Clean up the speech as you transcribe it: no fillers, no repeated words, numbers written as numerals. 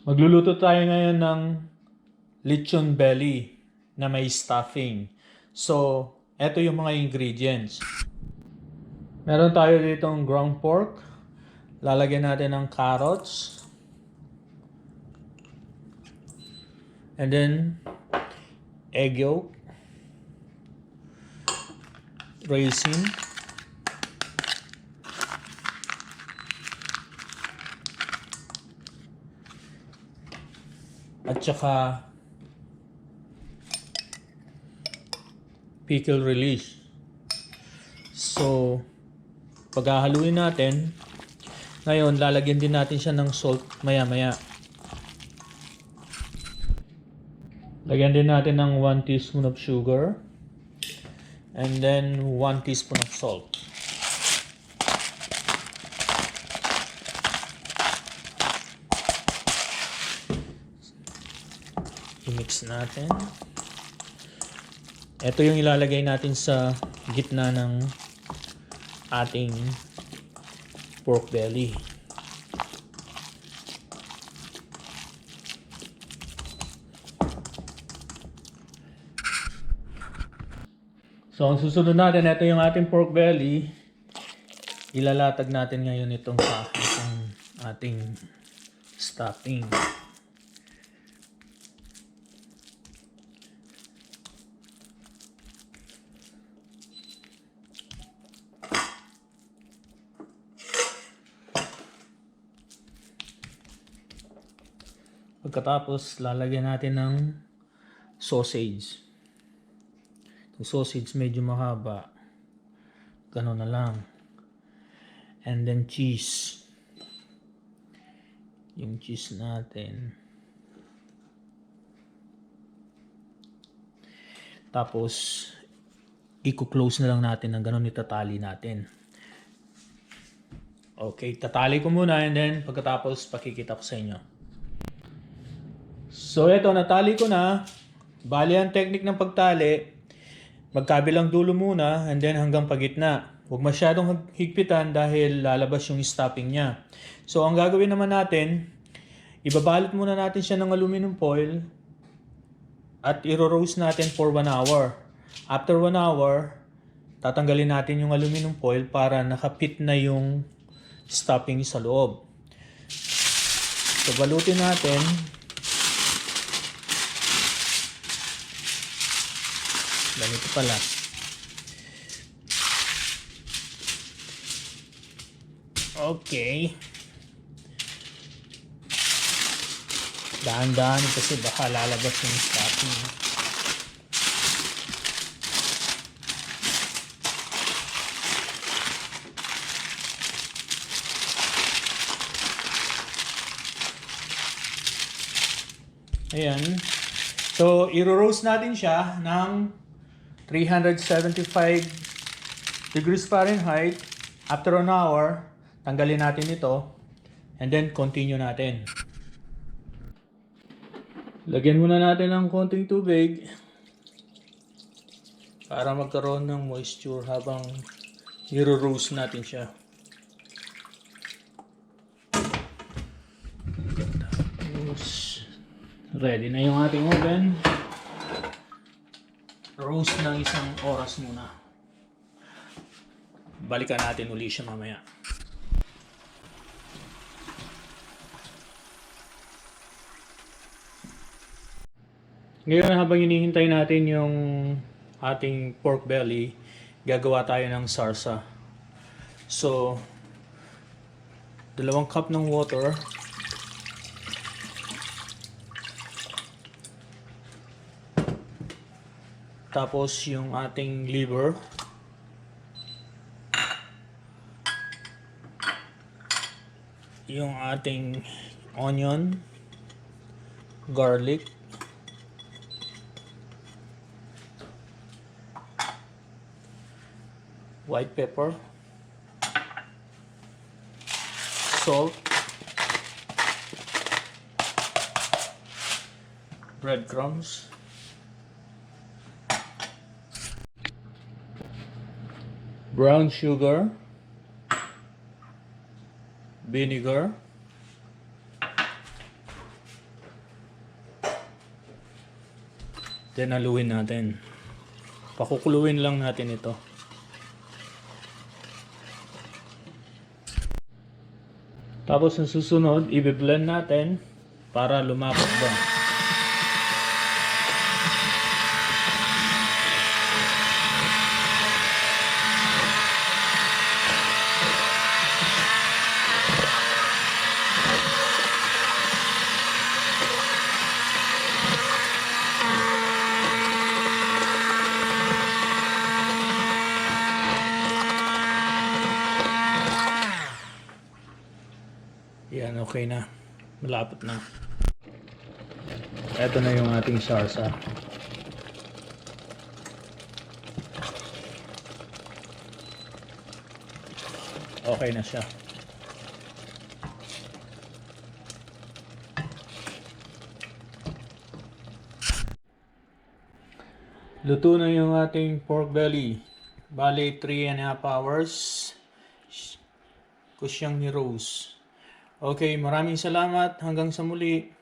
Magluluto tayo ngayon ng lechon belly na may stuffing. So, eto yung mga ingredients. Meron tayo ditong ground pork. Lalagyan natin ng carrots. And then, egg yolk. Raisin. At saka pickle relish. So, paghahaluin natin, ngayon lalagyan din natin siya ng salt maya-maya. Lagyan din natin ng 1 teaspoon of sugar and then 1 teaspoon of salt. I-mix natin. Ito yung ilalagay natin sa gitna ng ating pork belly. So, ang susunod natin, ito yung ating pork belly. Ilalatag natin ngayon itong sa ating stuffing. Pagkatapos, lalagyan natin ng sausage. Yung sausage medyo mahaba. Ganun na lang. And then cheese. Yung cheese natin. Tapos, i-close na lang natin ng ganun itatali natin. Okay, tatali ko muna and then pagkatapos pakikita ko sa inyo. So, eto, natali ko na. Bali ang technique ng pagtali, magkabilang dulo muna and then hanggang pagitna. Huwag masyadong higpitan dahil lalabas yung stuffing niya. So, ang gagawin naman natin, ibabalot muna natin siya ng aluminum foil at iro-roast natin for 1 hour. After 1 hour, tatanggalin natin yung aluminum foil para nakapit na yung stuffing sa loob. So, balutin natin. Ganito pala. Okay. Dahan-dahan kasi baka lalabas yung stuffing. Ayan. So, i-roast natin siya ng 375 degrees Fahrenheit. After 1 hour, tanggalin natin ito and then continue natin. Lagyan muna natin ng konting tubig para magkaroon ng moisture habang i-roast natin siya. Tapos, ready na yung ating oven. Roast ng 1 oras muna. Balikan natin uli siya mamaya. Ngayon habang hinihintay natin yung ating pork belly, gagawa tayo ng sarsa. So, 2 cup ng water. Tapos yung ating liver. Yung ating onion, garlic, white pepper, salt, breadcrumbs, brown sugar, vinegar, Then haluin natin. Pakukuluin lang natin ito. Tapos ang susunod, i-blend natin para lumapot ba. Yan, okay na. Malapot na. Ito na yung ating sarsa. Okay na siya. Luto na yung ating pork belly. Bale, 3.5 hours. Kusyang ni Rose. Okay, maraming salamat. Hanggang sa muli.